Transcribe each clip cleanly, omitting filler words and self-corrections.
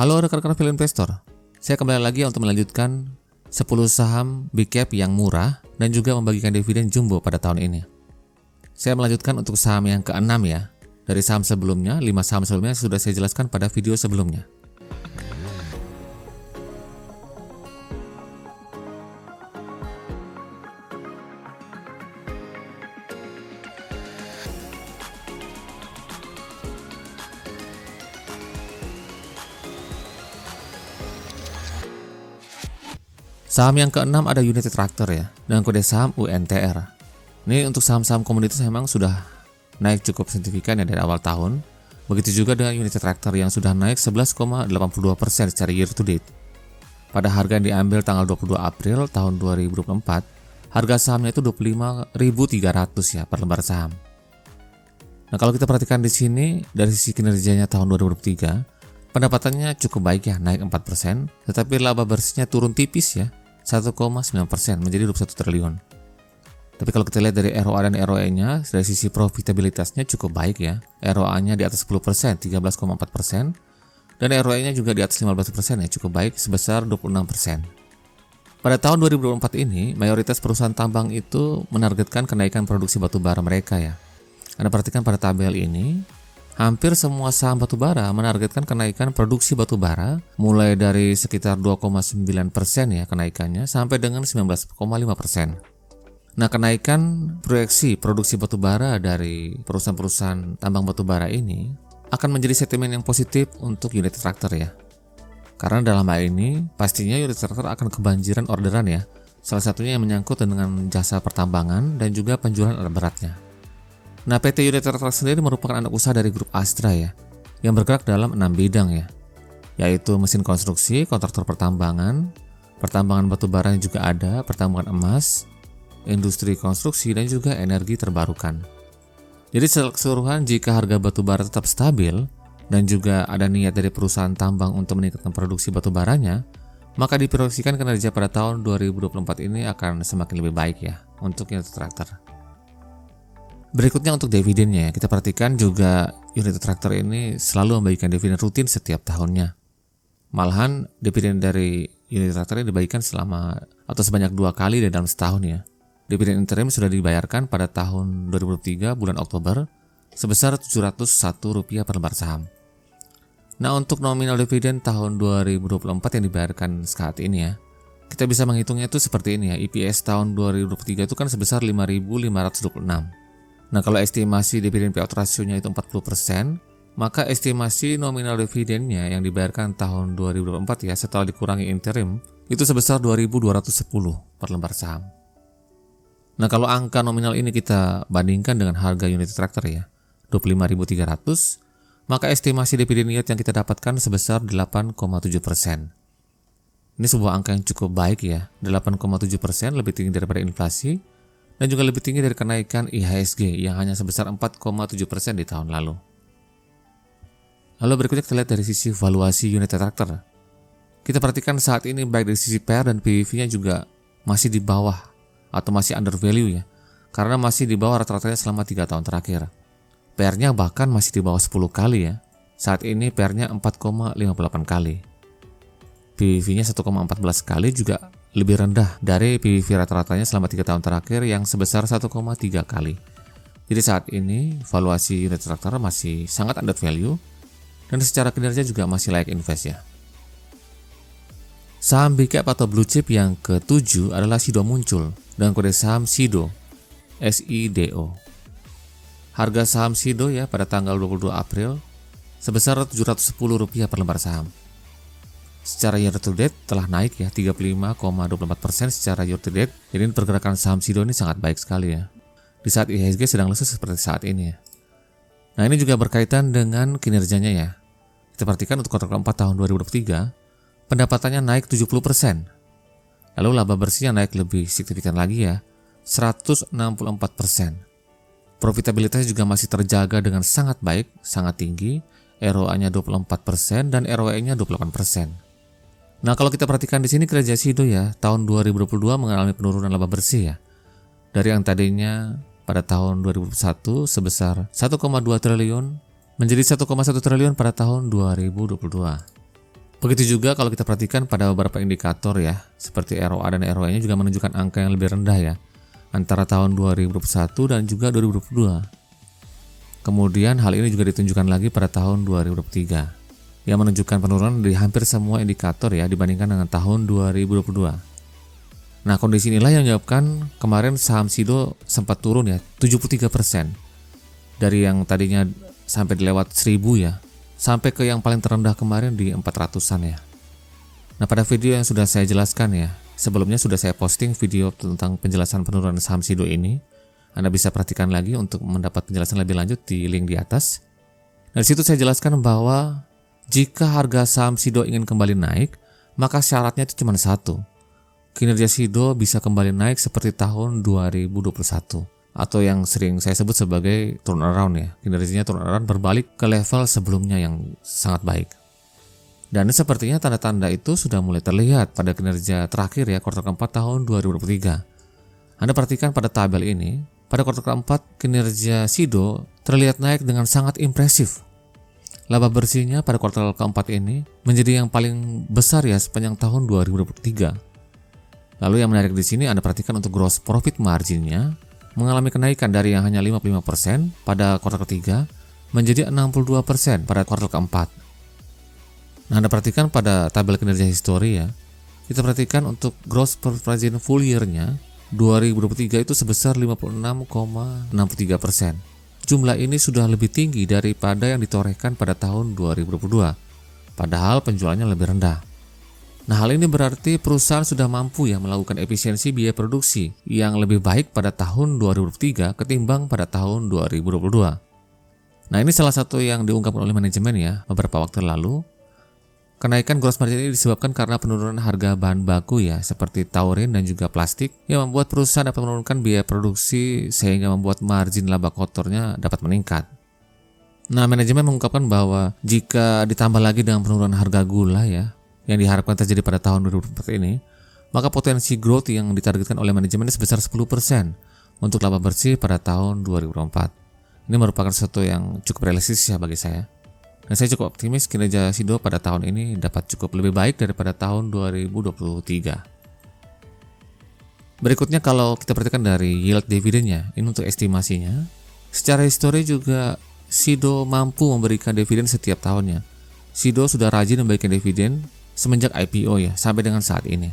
Halo rekan-rekan film investor, saya kembali lagi untuk melanjutkan 10 saham big cap yang murah dan juga membagikan dividen jumbo pada tahun ini. Saya melanjutkan untuk saham yang ke-6 ya. Dari saham sebelumnya, 5 saham sebelumnya sudah saya jelaskan pada video sebelumnya. Saham yang ke-6 ada United Tractor ya, dengan kode saham UNTR. Ini untuk saham-saham komoditas memang sudah naik cukup signifikan ya dari awal tahun. Begitu juga dengan United Tractor yang sudah naik 11,82% secara year to date. Pada harga yang diambil tanggal 22 April tahun 2024, harga sahamnya itu 25.300 ya per lembar saham. Nah, kalau kita perhatikan di sini dari sisi kinerjanya tahun 2023, pendapatannya cukup baik ya, naik 4%, tetapi laba bersihnya turun tipis ya, 1,9% menjadi 21 triliun. Tapi kalau kita lihat dari ROA dan ROE-nya, dari sisi profitabilitasnya cukup baik ya. ROA-nya di atas 10%, 13,4%, dan ROE-nya juga di atas 15% ya, cukup baik sebesar 26%. Pada tahun 2024 ini, mayoritas perusahaan tambang itu menargetkan kenaikan produksi batu bara mereka ya. Anda perhatikan pada tabel ini, hampir semua saham batubara menargetkan kenaikan produksi batubara mulai dari sekitar 2,9% ya kenaikannya sampai dengan 19,5%. Nah, kenaikan proyeksi produksi batubara dari perusahaan-perusahaan tambang batubara ini akan menjadi sentimen yang positif untuk United Tractor ya. Karena dalam hal ini pastinya United Tractor akan kebanjiran orderan ya. Salah satunya yang menyangkut dengan jasa pertambangan dan juga penjualan alat beratnya. Nah, PT United Tractor sendiri merupakan anak usaha dari grup Astra ya, yang bergerak dalam 6 bidang ya, yaitu mesin konstruksi, kontraktor pertambangan, pertambangan batubara yang juga ada, pertambangan emas, industri konstruksi, dan juga energi terbarukan. Jadi secara keseluruhan jika harga batubara tetap stabil dan juga ada niat dari perusahaan tambang untuk meningkatkan produksi batubaranya, maka diproyeksikan kinerja pada tahun 2024 ini akan semakin lebih baik ya untuk United Tractor. Berikutnya untuk dividennya ya, kita perhatikan juga United Tractor ini selalu membagikan dividen rutin setiap tahunnya. Malahan dividen dari United Tractor ini dibagikan sebanyak 2 kali dalam setahun ya. Dividen interim sudah dibayarkan pada tahun 2023 bulan Oktober sebesar Rp701 per lembar saham. Nah, untuk nominal dividen tahun 2024 yang dibayarkan saat ini ya, kita bisa menghitungnya itu seperti ini ya. EPS tahun 2023 itu kan sebesar 5.526. Nah, kalau estimasi dividen payout rasionya itu 40%, maka estimasi nominal dividennya yang dibayarkan tahun 2024 ya setelah dikurangi interim itu sebesar 2.210 per lembar saham. Nah, kalau angka nominal ini kita bandingkan dengan harga United Tractor ya, 25.300, maka estimasi dividen yield yang kita dapatkan sebesar 8,7%. Ini sebuah angka yang cukup baik ya, 8,7% lebih tinggi daripada inflasi, dan juga lebih tinggi dari kenaikan IHSG yang hanya sebesar 4,7% di tahun lalu. Lalu berikutnya kita lihat dari sisi valuasi United Tractor. Kita perhatikan saat ini baik dari sisi PER dan PBV-nya juga masih di bawah atau masih under value ya, karena masih di bawah rata-ratanya selama 3 tahun terakhir. PER-nya bahkan masih di bawah 10 kali ya. Saat ini PER-nya 4,58 kali. PBV-nya 1,14 kali juga lebih rendah dari PBV rata-ratanya selama 3 tahun terakhir yang sebesar 1,3 kali. Jadi saat ini valuasi United Tractor masih sangat under value dan secara kinerja juga masih layak invest ya. Saham big cap atau blue chip yang ke-7 adalah Sido muncul dengan kode saham SIDO, SIDO. Harga saham SIDO ya pada tanggal 22 April sebesar Rp710 per lembar saham. Secara year to date telah naik ya 35,24% secara year to date. Jadi pergerakan saham SIDO ini sangat baik sekali ya. Di saat IHSG sedang lesu seperti saat ini ya. Nah, ini juga berkaitan dengan kinerjanya ya. Kita perhatikan untuk kuartal keempat tahun 2023, pendapatannya naik 70%. Lalu laba bersihnya naik lebih signifikan lagi ya, 164%. Profitabilitasnya juga masih terjaga dengan sangat baik, sangat tinggi. ROA-nya 24% dan ROE-nya 28%. Nah, kalau kita perhatikan di sini kinerja SIDO ya, tahun 2022 mengalami penurunan laba bersih ya. Dari yang tadinya pada tahun 2021 sebesar 1,2 triliun menjadi 1,1 triliun pada tahun 2022. Begitu juga kalau kita perhatikan pada beberapa indikator ya, seperti ROA dan ROE-nya juga menunjukkan angka yang lebih rendah ya, antara tahun 2021 dan juga 2022. Kemudian hal ini juga ditunjukkan lagi pada tahun 2023, yang menunjukkan penurunan di hampir semua indikator ya dibandingkan dengan tahun 2022. Nah, kondisi inilah yang menyebabkan kemarin saham Sido sempat turun ya, 73%. Dari yang tadinya sampai dilewat 1000 ya, sampai ke yang paling terendah kemarin di 400-an ya. Nah, pada video yang sudah saya jelaskan ya, sebelumnya sudah saya posting video tentang penjelasan penurunan saham Sido ini. Anda bisa perhatikan lagi untuk mendapat penjelasan lebih lanjut di link di atas. Nah, di situ saya jelaskan bahwa jika harga saham Sido ingin kembali naik, maka syaratnya itu cuma satu. Kinerja Sido bisa kembali naik seperti tahun 2021. Atau yang sering saya sebut sebagai turnaround ya, kinerjanya turnaround berbalik ke level sebelumnya yang sangat baik. Dan sepertinya tanda-tanda itu sudah mulai terlihat pada kinerja terakhir ya, kuartal keempat tahun 2023. Anda perhatikan pada tabel ini, pada kuartal keempat kinerja Sido terlihat naik dengan sangat impresif. Laba bersihnya pada kuartal keempat ini menjadi yang paling besar ya sepanjang tahun 2023. Lalu yang menarik di sini Anda perhatikan untuk gross profit marginnya mengalami kenaikan dari yang hanya 55% pada kuartal ketiga menjadi 62% pada kuartal keempat. Nah, Anda perhatikan pada tabel kinerja histori ya, kita perhatikan untuk gross profit margin full year-nya 2023 itu sebesar 56,63%. Jumlah ini sudah lebih tinggi daripada yang ditorehkan pada tahun 2022, padahal penjualannya lebih rendah. Nah, hal ini berarti perusahaan sudah mampu ya melakukan efisiensi biaya produksi yang lebih baik pada tahun 2023 ketimbang pada tahun 2022. Nah, ini salah satu yang diungkapkan oleh manajemen ya beberapa waktu lalu. Kenaikan gross margin ini disebabkan karena penurunan harga bahan baku ya seperti taurin dan juga plastik yang membuat perusahaan dapat menurunkan biaya produksi sehingga membuat margin laba kotornya dapat meningkat. Nah, manajemen mengungkapkan bahwa jika ditambah lagi dengan penurunan harga gula ya yang diharapkan terjadi pada tahun 2024 ini, maka potensi growth yang ditargetkan oleh manajemen sebesar 10% untuk laba bersih pada tahun 2024. Ini merupakan sesuatu yang cukup realistis ya bagi saya. Dan saya cukup optimis kinerja Sido pada tahun ini dapat cukup lebih baik daripada tahun 2023. Berikutnya kalau kita perhatikan dari yield dividennya, ini untuk estimasinya. Secara histori juga Sido mampu memberikan dividen setiap tahunnya. Sido sudah rajin memberikan dividen semenjak IPO ya sampai dengan saat ini.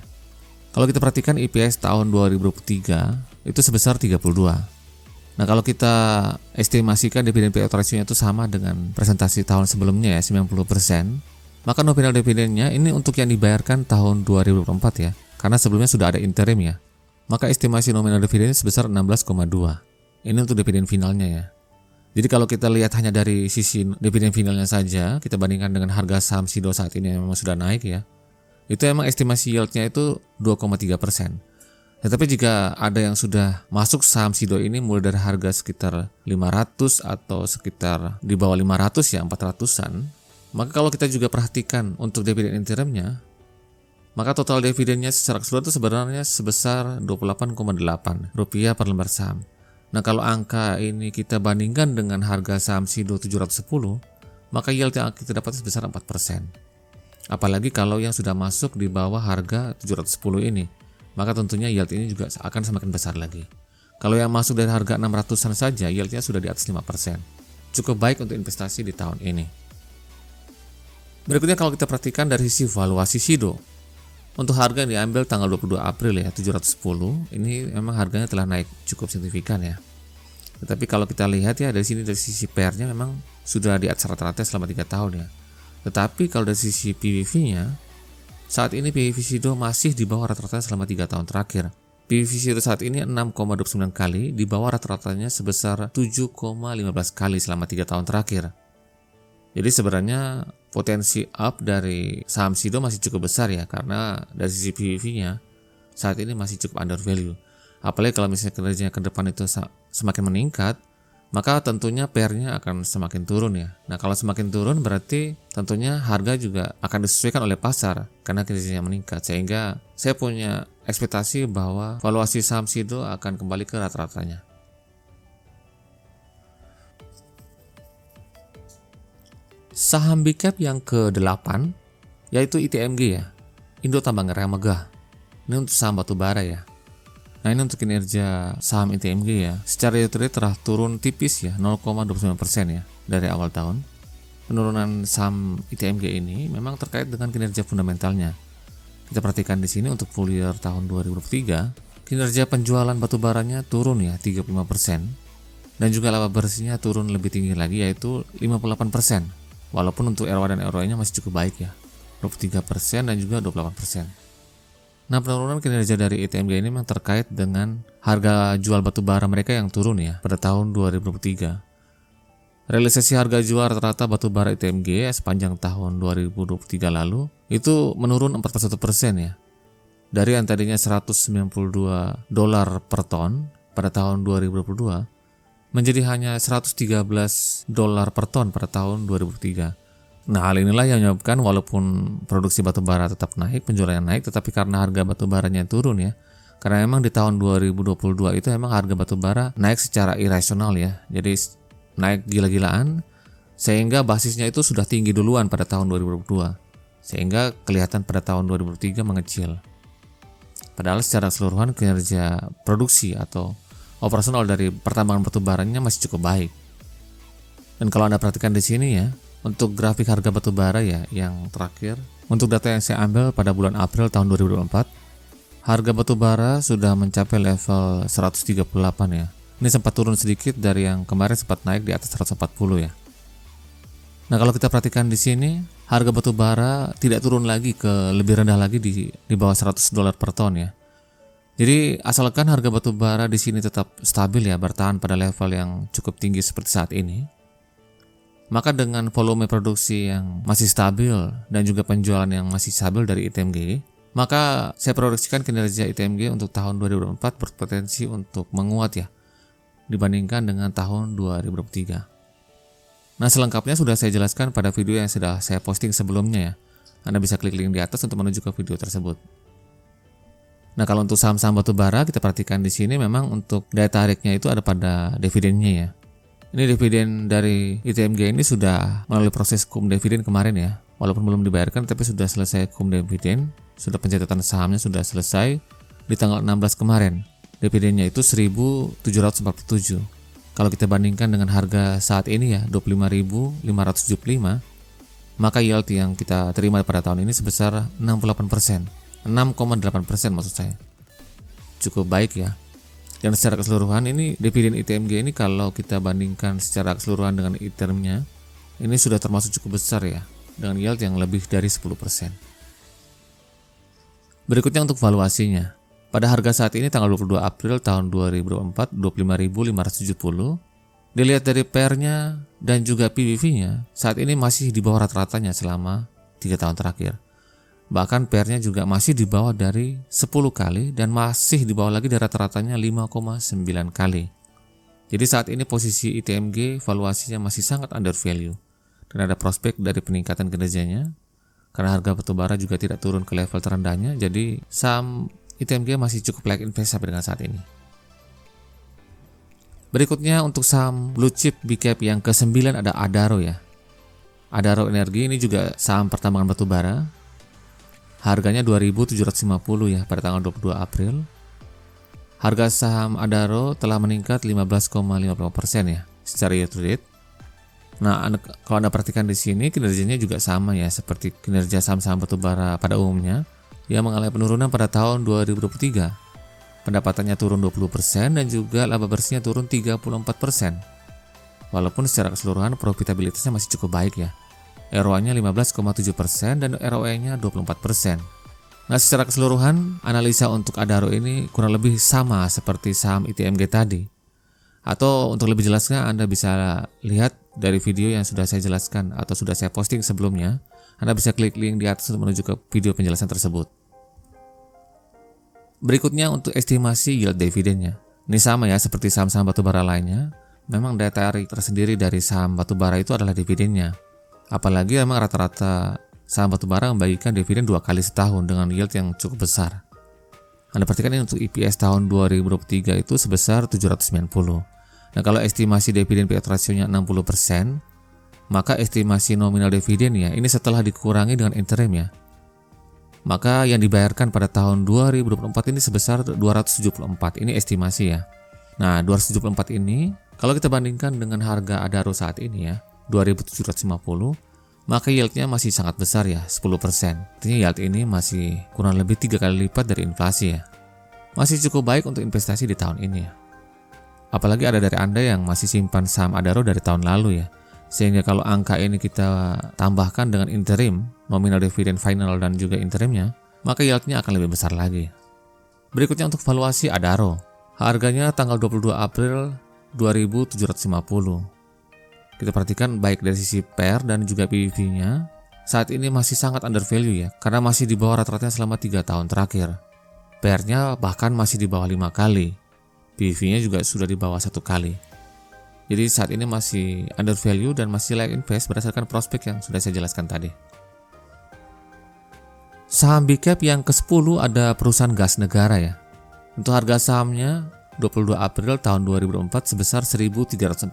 Kalau kita perhatikan EPS tahun 2023 itu sebesar 32. Nah, kalau kita estimasikan dividen payout ratio-nya itu sama dengan presentasi tahun sebelumnya ya 90%, maka nominal dividennya ini untuk yang dibayarkan tahun 2024 ya, karena sebelumnya sudah ada interim ya. Maka estimasi nominal dividen sebesar 16,2. Ini untuk dividen finalnya ya. Jadi kalau kita lihat hanya dari sisi dividen finalnya saja, kita bandingkan dengan harga saham Sido saat ini yang memang sudah naik ya, itu emang estimasi yieldnya itu 2,3%. Tetapi jika ada yang sudah masuk saham Sido ini mulai dari harga sekitar 500 atau sekitar di bawah 500 ya, 400-an, maka kalau kita juga perhatikan untuk dividen interimnya, maka total dividennya secara keseluruhan itu sebenarnya sebesar Rp28,8 per lembar saham. Nah, kalau angka ini kita bandingkan dengan harga saham Sido 710, maka yield yang kita dapat sebesar 4%. Apalagi kalau yang sudah masuk di bawah harga 710 ini, maka tentunya yield ini juga akan semakin besar lagi. Kalau yang masuk dari harga 600-an saja, yieldnya sudah di atas 5%. Cukup baik untuk investasi di tahun ini. Berikutnya kalau kita perhatikan dari sisi valuasi Sido. Untuk harga yang diambil tanggal 22 April ya, 710, ini memang harganya telah naik cukup signifikan ya. Tetapi kalau kita lihat ya dari sini dari sisi PER-nya memang sudah di atas rata-rata selama 3 tahun ya. Tetapi kalau dari sisi PBV-nya, saat ini PBV Sido masih di bawah rata-rata selama 3 tahun terakhir. PBV Sido saat ini 6,29 kali, di bawah rata-ratanya sebesar 7,15 kali selama 3 tahun terakhir. Jadi sebenarnya potensi up dari saham Sido masih cukup besar ya, karena dari sisi PBV-nya saat ini masih cukup under value. Apalagi kalau misalnya kinerjanya ke depan itu semakin meningkat, maka tentunya PER-nya akan semakin turun ya. Nah, kalau semakin turun berarti tentunya harga juga akan disesuaikan oleh pasar karena kinerjanya meningkat. Sehingga saya punya ekspektasi bahwa valuasi saham Sido akan kembali ke rata-ratanya. Saham big cap yang ke-8 yaitu ITMG ya, Indo Tambang Raya Megah. Ini untuk saham batubara ya. Nah ini untuk kinerja saham ITMG ya, secara year to date telah turun tipis ya, 0,29% ya dari awal tahun. Penurunan saham ITMG ini memang terkait dengan kinerja fundamentalnya. Kita perhatikan di sini untuk full year tahun 2023, kinerja penjualan batubaranya turun ya 35%, dan juga laba bersihnya turun lebih tinggi lagi yaitu 58%. Walaupun untuk ROA dan ROE-nya masih cukup baik ya, 23% dan juga 28%. Nah, penurunan kinerja dari ITMG ini memang terkait dengan harga jual batubara mereka yang turun ya pada tahun 2023. Realisasi harga jual rata-rata batubara ITMG sepanjang tahun 2023 lalu itu menurun 41% ya. Dari yang tadinya $192 per ton pada tahun 2022 menjadi hanya $113 per ton pada tahun 2003. Nah, hal inilah yang menyebabkan walaupun produksi batubara tetap naik, penjualannya naik, tetapi karena harga batubaranya turun ya. Karena memang di tahun 2022 itu memang harga batubara naik secara irasional ya. Jadi naik gila-gilaan sehingga basisnya itu sudah tinggi duluan pada tahun 2022. Sehingga kelihatan pada tahun 2003 mengecil. Padahal secara keseluruhan kinerja produksi atau operasional dari pertambangan batubaranya masih cukup baik. Dan kalau Anda perhatikan di sini ya, untuk grafik harga batubara ya yang terakhir, untuk data yang saya ambil pada bulan April tahun 2024, harga batubara sudah mencapai level 138 ya. Ini sempat turun sedikit dari yang kemarin sempat naik di atas 140 ya. Nah, kalau kita perhatikan di sini, harga batubara tidak turun lagi ke lebih rendah lagi di bawah $100 per ton ya. Jadi asalkan harga batubara di sini tetap stabil ya, bertahan pada level yang cukup tinggi seperti saat ini, maka dengan volume produksi yang masih stabil dan juga penjualan yang masih stabil dari ITMG, maka saya prediksikan kinerja ITMG untuk tahun 2024 berpotensi untuk menguat ya dibandingkan dengan tahun 2023. Nah, selengkapnya sudah saya jelaskan pada video yang sudah saya posting sebelumnya ya. Anda bisa klik link di atas untuk menuju ke video tersebut. Nah, kalau untuk saham-saham batubara kita perhatikan di sini memang untuk daya tariknya itu ada pada dividennya ya. Ini dividen dari ITMG ini sudah melalui proses cum dividen kemarin ya. Walaupun belum dibayarkan tapi sudah selesai cum dividen, sudah pencatatan sahamnya sudah selesai di tanggal 16 kemarin. Dividennya itu 1.747. Kalau kita bandingkan dengan harga saat ini ya 25.575, maka yield yang kita terima pada tahun ini sebesar 68%. 6,8% maksud saya. Cukup baik ya. Dan secara keseluruhan ini dividen ITMG ini kalau kita bandingkan secara keseluruhan dengan ITERM-nya, ini sudah termasuk cukup besar ya, dengan yield yang lebih dari 10%. Berikutnya untuk valuasinya. Pada harga saat ini tanggal 22 April tahun 2024, 25.570. Dilihat dari PER-nya dan juga PBV-nya, saat ini masih di bawah rata-ratanya selama 3 tahun terakhir. Bahkan PER-nya juga masih di bawah dari 10 kali dan masih di bawah lagi dari rata-ratanya 5,9 kali. Jadi saat ini posisi ITMG valuasinya masih sangat under value dan ada prospek dari peningkatan kinerjanya karena harga batubara juga tidak turun ke level terendahnya. Jadi saham ITMG masih cukup layak invest sampai dengan saat ini. Berikutnya untuk saham blue chip big cap yang ke-9 ada Adaro ya. Adaro Energi ini juga saham pertambangan batubara. Harganya 2.750 ya pada tanggal 22 April. Harga saham Adaro telah meningkat 15,50% ya secara year to date. Nah, kalau Anda perhatikan di sini kinerjanya juga sama ya seperti kinerja saham-saham batubara pada umumnya yang mengalami penurunan pada tahun 2023. Pendapatannya turun 20% dan juga laba bersihnya turun 34%. Walaupun secara keseluruhan profitabilitasnya masih cukup baik ya. ROA-nya 15,7% dan ROE-nya 24%. Nah, secara keseluruhan analisa untuk Adaro ini kurang lebih sama seperti saham ITMG tadi. Atau untuk lebih jelasnya Anda bisa lihat dari video yang sudah saya jelaskan atau sudah saya posting sebelumnya. Anda bisa klik link di atas untuk menuju ke video penjelasan tersebut. Berikutnya untuk estimasi yield dividennya. Ini sama ya seperti saham-saham batubara lainnya. Memang daya tarik tersendiri dari saham batubara itu adalah dividennya. Apalagi memang rata-rata saham batubara membagikan dividen 2 kali setahun dengan yield yang cukup besar. Anda perhatikan ini untuk EPS tahun 2023 itu sebesar 790. Nah, kalau estimasi dividen payout ratio-nya 60%, Maka estimasi nominal dividen ya, ini setelah dikurangi dengan interim ya. Maka yang dibayarkan pada tahun 2024 ini sebesar 274. Ini estimasi ya. Nah, 274 ini kalau kita bandingkan dengan harga Adaro saat ini ya, 2.750, maka yieldnya masih sangat besar ya, 10%. Artinya yield ini masih kurang lebih 3 kali lipat dari inflasi ya. Masih cukup baik untuk investasi di tahun ini ya. Apalagi ada dari Anda yang masih simpan saham Adaro dari tahun lalu ya. Sehingga kalau angka ini kita tambahkan dengan interim, nominal dividen final dan juga interimnya, maka yieldnya akan lebih besar lagi. Berikutnya untuk valuasi Adaro. Harganya tanggal 22 April 2.750. Kita perhatikan baik dari sisi PER dan juga PBV-nya, saat ini masih sangat undervalue ya, karena masih di bawah rata-ratanya selama 3 tahun terakhir. PER-nya bahkan masih di bawah 5 kali. PBV-nya juga sudah di bawah 1 kali. Jadi saat ini masih undervalue dan masih layak invest berdasarkan prospek yang sudah saya jelaskan tadi. Saham big cap yang ke-10 ada perusahaan gas negara ya. Untuk harga sahamnya 22 April tahun 2024 sebesar 1.340.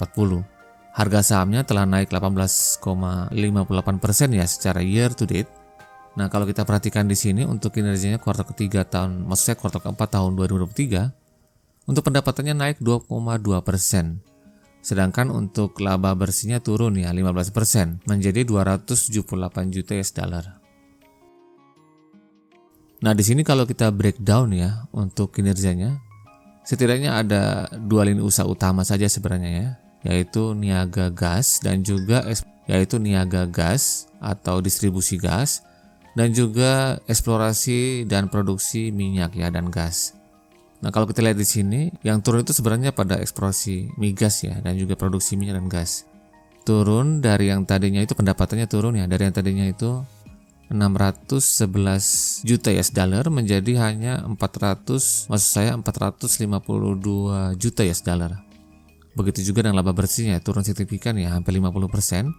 Harga sahamnya telah naik 18,58% ya secara year to date. Nah, kalau kita perhatikan di sini untuk kinerjanya kuartal ketiga tahun, maksud saya kuartal keempat tahun 2023, untuk pendapatannya naik 2,2%. Sedangkan untuk laba bersihnya turun ya 15% menjadi 278 juta US dollar. Nah, di sini kalau kita breakdown ya untuk kinerjanya, setidaknya ada 2 lini usaha utama saja sebenarnya ya, yaitu niaga gas dan juga niaga gas atau distribusi gas dan juga eksplorasi dan produksi minyak ya dan gas. Nah, kalau kita lihat di sini, yang turun itu sebenarnya pada eksplorasi migas ya dan juga produksi minyak dan gas. Turun dari yang tadinya itu pendapatannya turun ya, dari yang tadinya itu 611 juta US dollar menjadi hanya 452 juta US dollar. Begitu juga dengan laba bersihnya turun signifikan ya, hampir 50%.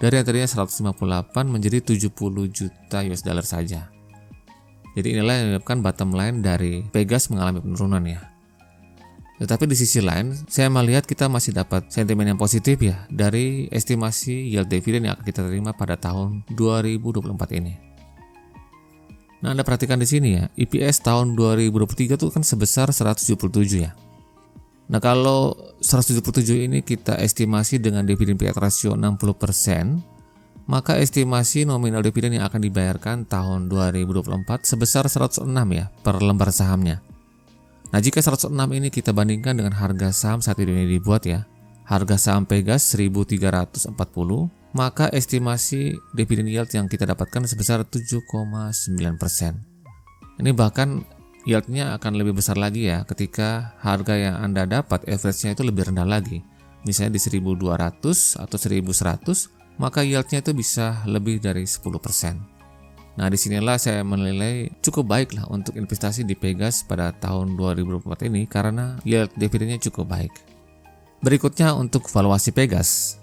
Dari yang tadinya 158 menjadi 70 juta US dollar saja. Jadi inilah yang menyebabkan bottom line dari Pegas mengalami penurunan ya. Tetapi di sisi lain, saya melihat kita masih dapat sentimen yang positif ya dari estimasi yield dividen yang akan kita terima pada tahun 2024 ini. Nah, Anda perhatikan di sini ya, EPS tahun 2023 itu kan sebesar 177 ya. Nah, kalau 177 ini kita estimasi dengan dividen payout ratio 60%, maka estimasi nominal dividen yang akan dibayarkan tahun 2024 sebesar 106 ya per lembar sahamnya. Nah, jika 106 ini kita bandingkan dengan harga saham saat ini dibuat ya, harga saham Pegas 1.340, maka estimasi dividen yield yang kita dapatkan sebesar 7,9%. Ini bahkan yieldnya akan lebih besar lagi ya ketika harga yang Anda dapat average-nya itu lebih rendah lagi. Misalnya di 1.200 atau 1.100, maka yieldnya itu bisa lebih dari 10%. Nah, disinilah saya menilai cukup baik lah untuk investasi di Pegas pada tahun 2024 ini karena yield dividennya cukup baik. Berikutnya untuk valuasi Pegas.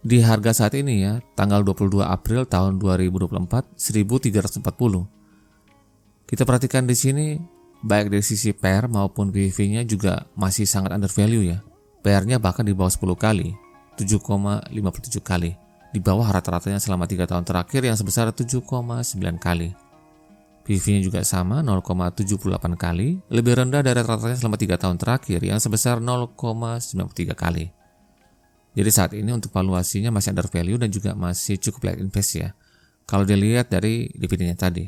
Di harga saat ini ya, tanggal 22 April tahun 2024, 1.340. Kita perhatikan di sini, baik dari sisi PER maupun PBV-nya juga masih sangat undervalue ya. PER-nya bahkan di bawah 10 kali, 7,57 kali. Di bawah rata-ratanya selama 3 tahun terakhir yang sebesar 7,9 kali. PBV-nya juga sama 0,78 kali, lebih rendah dari rata-ratanya selama 3 tahun terakhir yang sebesar 0,93 kali. Jadi saat ini untuk valuasinya masih undervalue dan juga masih cukup layak invest ya, kalau dilihat dari dividennya tadi.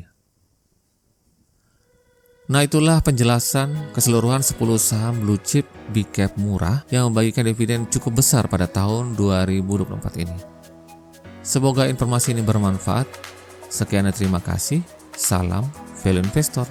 Nah, itulah penjelasan keseluruhan 10 saham blue chip big cap murah yang membagikan dividen cukup besar pada tahun 2024 ini. Semoga informasi ini bermanfaat. Sekian dan terima kasih. Salam Value Investor.